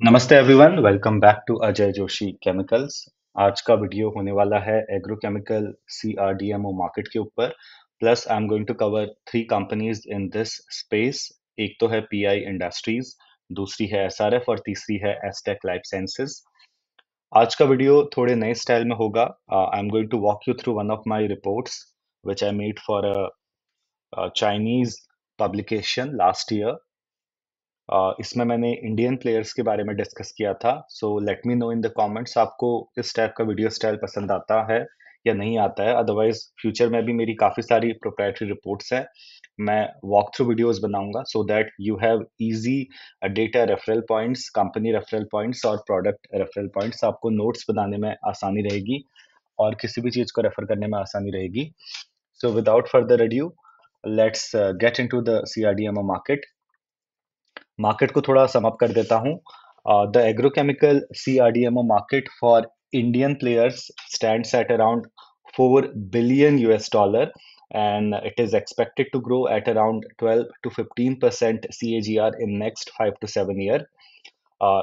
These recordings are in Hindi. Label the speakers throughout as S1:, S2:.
S1: नमस्ते everyone, welcome back to Ajay Joshi chemicals. आज का वीडियो होने वाला है एग्रोकेमिकल सीआरडीएमओ मार्केट के ऊपर। Plus I am going to cover three companies in this space. एक तो है पीआई इंडस्ट्रीज, दूसरी है एसआरएफ और तीसरी है एस्टेक लाइफ साइंसेज। आज का वीडियो थोड़े नए स्टाइल में होगा। I am going to walk you through one of my reports which I made for a Chinese publication last year. इसमें मैंने इंडियन प्लेयर्स के बारे में डिस्कस किया था। सो let me know in the comments आपको इस टाइप का वीडियो स्टाइल पसंद आता है या नहीं आता है। अदरवाइज फ्यूचर में भी मेरी काफ़ी सारी प्रोप्राइटरी रिपोर्ट्स हैं। मैं वॉक थ्रू वीडियोस बनाऊंगा so that you have easy data referral points, company referral points और प्रोडक्ट रेफरल पॉइंट्स। आपको नोट्स बनाने में आसानी रहेगी और किसी भी चीज़ को रेफर करने में आसानी रहेगी। So without further adieu, let's get into the CRDMO market. Market को थोड़ा सम अप कर देता हूँ। The agrochemical CRDMO market for Indian players stands at around 4 billion US dollar and it is expected to grow at around 12 to 15% CAGR in next 5 to 7 year.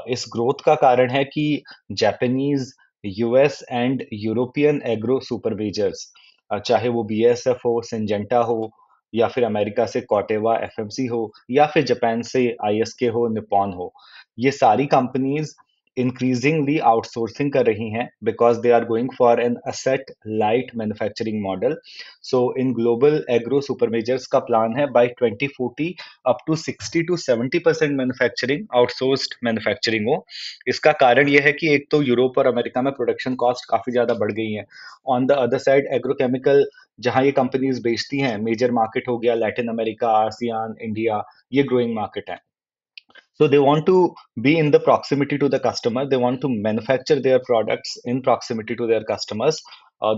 S1: इस ग्रोथ का कारण है कि Japanese, US and European agro supervisors, चाहे वो बीएसएफ हो, सिंजेंटा हो, या फिर अमेरिका से कॉटेवा एफएमसी हो, या फिर जापान से आईएसके हो, निपॉन हो, ये सारी कंपनीज इंक्रीजिंगली आउटसोर्सिंग कर रही हैं because they are going for an asset light manufacturing model. So in global agro supermajors का प्लान है by 2040 up to 60 to 70% manufacturing outsourced manufacturing हो। इसका कारण यह है कि एक तो यूरोप और अमेरिका में प्रोडक्शन कॉस्ट काफी ज्यादा बढ़ गई है। On the other side agrochemical जहां ये कंपनीज बेचती हैं, मेजर मार्केट हो गया लैटिन अमेरिका, आसियान, इंडिया, ये ग्रोइंग मार्केट है। So they want to be in the proximity to the customer. They want to manufacture their products in proximity to their customers.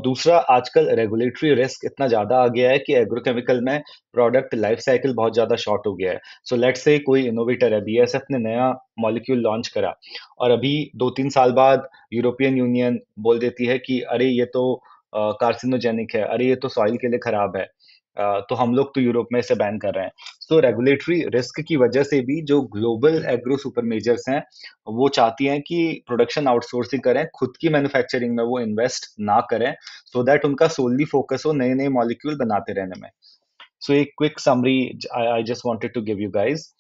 S1: दूसरा, आजकल रेगुलेटरी रिस्क इतना ज़्यादा आ गया है कि एग्रोकेमिकल में प्रोडक्ट लाइफ साइकिल बहुत ज़्यादा शॉर्ट हो गया है। सो लेट्स से कोई इनोवेटर है, बीएसएफ ने नया मॉलिक्यूल लॉन्च करा और अभी 2-3 साल बाद यूरोपियन यूनियन बोल देती है कि अरे ये तो कार्सिनोजेनिक है, अरे ये तो सॉइल के लिए खराब है। तो हम लोग तो यूरोप में इसे बैन कर रहे हैं। सो रेगुलेटरी रिस्क की वजह से भी जो ग्लोबल एग्रो सुपर मेजर्स हैं, वो चाहती हैं कि प्रोडक्शन आउटसोर्सिंग करें, खुद की मैन्युफैक्चरिंग में वो इन्वेस्ट ना करें, सो दैट उनका सोलली फोकस हो नए नए मॉलिक्यूल बनाते रहने में। सो एक quick summary I just wanted to give you guys.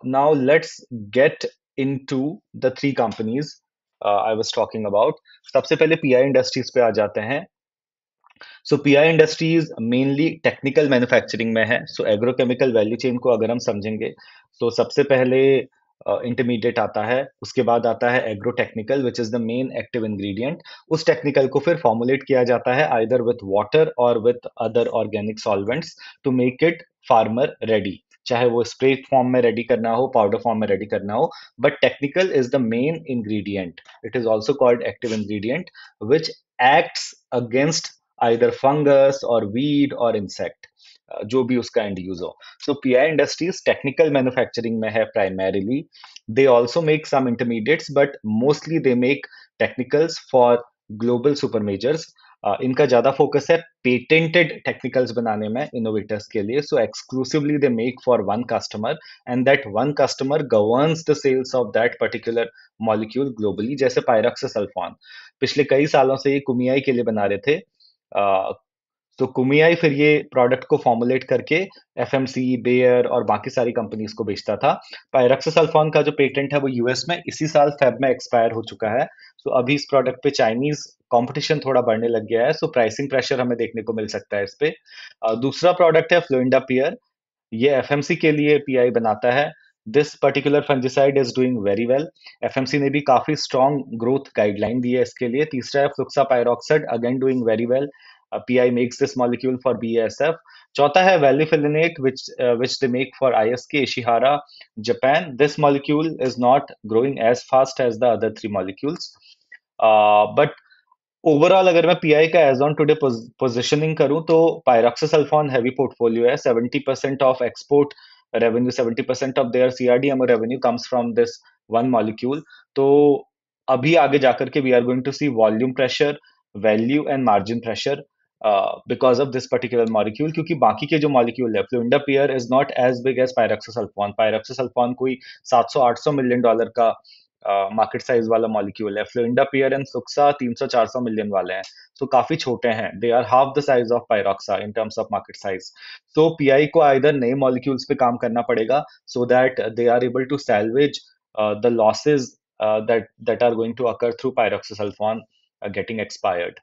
S1: Now let's get into the three companies I was talking about. सबसे पहले पीआई इंडस्ट्रीज पे आ जाते हैं। So PI industries mainly technical manufacturing में है। सो एग्रोकेमिकल वैल्यू चेन को अगर हम समझेंगे तो सबसे पहले इंटरमीडिएट आता है, उसके बाद आता है agro technical which is the main active ingredient. उस टेक्निकल को फिर फॉर्मुलेट किया जाता है आइदर विथ वाटर और with other organic solvents to make it farmer ready, चाहे वो स्प्रे फॉर्म में रेडी करना हो, पाउडर फॉर्म में रेडी करना हो, but technical is the main ingredient. It is also called active ingredient which acts against either fungus or weed or insect, जो भी उसका एंड यूज हो। So PI industries technical manufacturing में है primarily. They also make some intermediates but mostly they make technicals for global super majors. इनका ज्यादा फोकस है पेटेंटेड टेक्निकल्स बनाने में इनोवेटर्स के लिए। So exclusively they make for one customer and that one customer governs the sales of that particular molecule globally. जैसे पायरॉक्सोसल्फोन पिछले कई सालों से ये कुमियाई के लिए बना रहे थे। तो कुमियाई फिर ये प्रोडक्ट को फॉर्मुलेट करके एफएमसी, बेयर और बाकी सारी कंपनीज को बेचता था। पायरॉक्सोसल्फोन का जो पेटेंट है वो यूएस में इसी साल फेब में एक्सपायर हो चुका है। सो अभी इस प्रोडक्ट पे चाइनीज कंपटीशन थोड़ा बढ़ने लग गया है। सो प्राइसिंग प्रेशर हमें देखने को मिल सकता है इस पे। दूसरा प्रोडक्ट है फ्लोरिंडापियर। ये एफएमसी के लिए पीआई बनाता है। This particular fungicide is doing very well. FMC ने भी काफी स्ट्रॉन्ग ग्रोथ गाइडलाइन दी है इसके लिए। तीसरा है fluxapyroxad, again doing very well. PI makes this molecule for BASF. चौथा है valifillinate, which they make for ISK, Ishihara, Japan. This molecule is not growing as fast as the other three molecules. But overall अगर मैं पीआई का एज ऑन टुडे पोजिशनिंग करूं तो पायरॉक्सोसल्फोन हैवी पोर्टफोलियो है। 70% of export revenue, 70% of their CRDMO revenue comes from this one molecule. तो अभी आगे जाकर के we are going to see volume pressure, value and margin pressure. Because of this particular molecule, क्योंकि बाकी के जो मॉलिक्यूल है, fluindapyr is not as big as pyroxasulfone. Pyroxasulfone कोई 700-800 मिलियन डॉलर का मार्केट साइज वाला मॉलिक्यूल है। फ्लुइंडापियर एंड फ्लुक्सा 300-400 मिलियन वाले हैं, तो काफी छोटे हैं। They are half the size of pyroxa in terms of market size. तो पीआई को आइदर नए मॉलिक्यूल्स पे काम करना पड़ेगा so that they are able to salvage the losses that are going to occur through pyroxasulfone getting expired.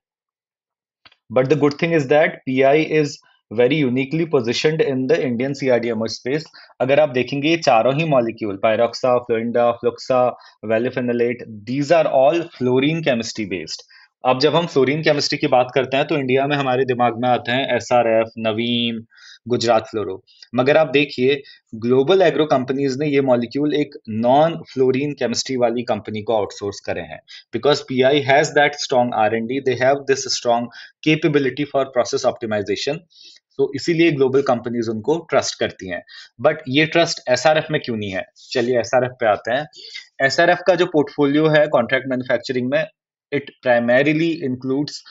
S1: But the good thing is that PI is very uniquely positioned in the Indian CRDMO space. अगर आप देखेंगे ये चारों ही molecule, pyroxa, florinda, fluxa, valifenalate, these are all fluorine chemistry based. अब जब हम फ्लोरीन केमिस्ट्री की बात करते हैं तो इंडिया में हमारे दिमाग में आते हैं एसआरएफ, नवीन, गुजरात फ्लोरो। मगर आप देखिए, ग्लोबल एग्रो कंपनीज ने ये मॉलिक्यूल एक नॉन फ्लोरीन केमिस्ट्री वाली कंपनी को आउटसोर्स करे हैं, because pi has that strong R&D, they have this strong capability for process optimization। तो इसीलिए ग्लोबल कंपनीज उनको ट्रस्ट करती हैं। बट ये ट्रस्ट एसआरएफ में क्यों नहीं है? चलिए एसआरएफ पे आते हैं। एसआरएफ का जो पोर्टफोलियो है कॉन्ट्रैक्ट मैन्युफैक्चरिंग में, it primarily includes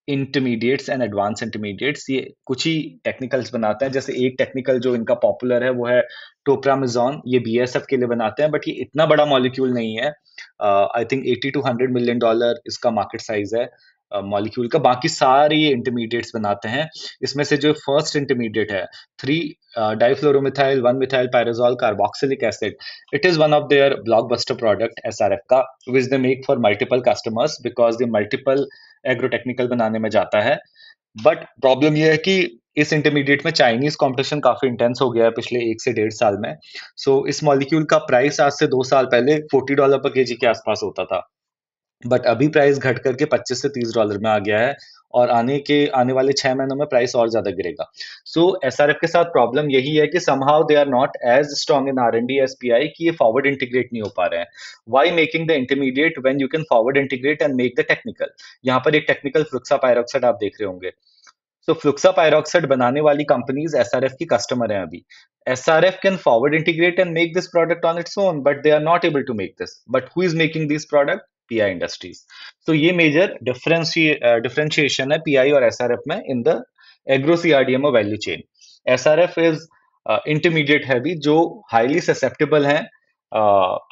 S1: intermediates and advance intermediates. ये कुछ ही टेक्निकल्स बनाते हैं। जैसे एक टेक्निकल जो इनका पॉपुलर है वो है टोप्रामेजॉन, ये बीएसएफ के लिए बनाते हैं, बट ये इतना बड़ा मॉलिक्यूल नहीं है। I think 80 to 100 million dollar इसका मार्केट साइज है मॉलिक्यूल का। बाकी सारे ये इंटरमीडिएट्स बनाते हैं। इसमें से जो फर्स्ट इंटरमीडिएट है, 3 difluoromethyl 1 methyl pyrazole carboxylic acid, it is one of their blockbuster product SRF का, which they make for multiple customers because they multiple agrotechnical बनाने में जाता है। बट प्रॉब्लम यह है कि इस इंटरमीडिएट में चाइनीज कंपटीशन काफी इंटेंस हो गया है पिछले 1 से 1.5 साल में। सो इस मॉलिक्यूल का प्राइस आज से 2 साल पहले $40 पर केजी के आसपास होता था, बट अभी प्राइस घट करके $25 से $30 में आ गया है, और आने वाले 6 महीनों में प्राइस और ज्यादा गिरेगा। सो एसआरएफ के साथ प्रॉब्लम यही है कि somehow they are not as strong in R&D as PI, कि ये फॉरवर्ड इंटीग्रेट नहीं हो पा रहे हैं। Why making the intermediate when you can forward integrate and make the technical? यहाँ पर एक टेक्निकल फ्लुक्सा पायरोक्साइड आप देख रहे होंगे। सो फ्लुक्सा पायरोक्साइड बनाने वाली कंपनीज एसआरएफ की कस्टमर है अभी। SRF can forward integrate and make this product on its own, but they are not able to make this. But who is making this product? PI industries. तो ये मेजर डिफरेंशिएशन है पीआई और एसआरएफ में in the agro CRDMO value chain. SRF is intermediate है भी, जो हाईली ससेप्टेबल हैं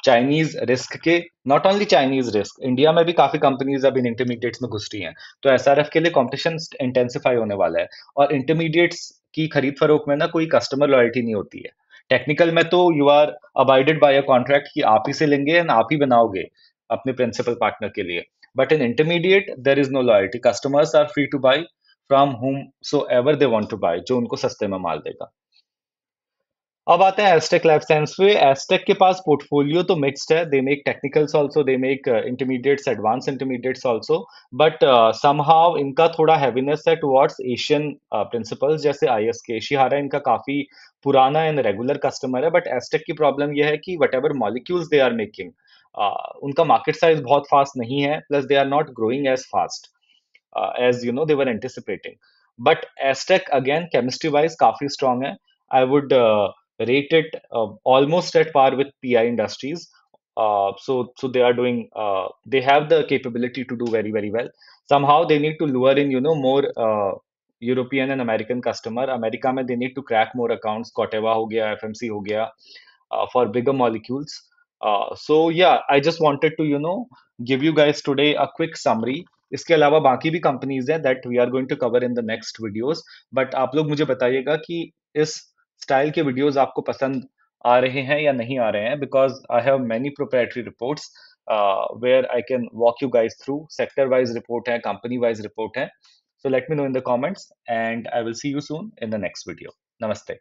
S1: चाइनीज रिस्क के। Not only Chinese risk, India में भी काफी कंपनीज अब इन इंटरमीडिएट्स में घुस रही हैं। तो एसआरएफ के लिए कंपटीशन इंटेंसिफाई होने वाला है। और इंटरमीडिएट्स की खरीद फरोख्त में ना कोई कस्टमर लॉयल्टी नहीं होती है। टेक्निकल में तो you are abided by a contract कि आप ही से लेंगे एंड आप ही बनाओगे अपने प्रिंसिपल पार्टनर के लिए। But in intermediate there is no loyalty, customers are free to buy from whom so ever they want to buy, जो उनको सस्ते में माल देगा। अब आते हैं एस्टेक लाइफ साइंस पे। एस्टेक के पास पोर्टफोलियो तो मिक्स्ड है। They make technicals also, they make intermediates, advanced intermediates also, but somehow इनका थोड़ा हैवीनेस है टुवर्ड्स एशियन प्रिंसिपल्स, जैसे आईएसके। शिहारा इनका काफी पुराना एंड रेगुलर कस्टमर है। बट एस्टेक की प्रॉब्लम यह है कि whatever molecules they are making, उनका मार्केट साइज बहुत फास्ट नहीं है, plus they are not growing as fast as they were anticipating. But Aztec again, chemistry wise, काफी strong है. I would rate it almost at par with PI Industries. So they are doing. They have the capability to do very very well. Somehow they need to lure in more European and American customer. America में they need to crack more accounts. Corteva हो गया, FMC हो गया, for bigger molecules. So yeah, I just wanted to give you guys today a quick summary. इसके अलावा बाकी भी कंपनीज हैं that we are going to cover in the next videos. But आप लोग मुझे बताइएगा कि इस स्टाइल के वीडियोस आपको पसंद आ रहे हैं या नहीं आ रहे हैं, because I have many proprietary reports where I can walk you guys through. Sector wise report है, कंपनी वाइज रिपोर्ट है। So let me know in the comments and I will see you soon in the next video. नमस्ते।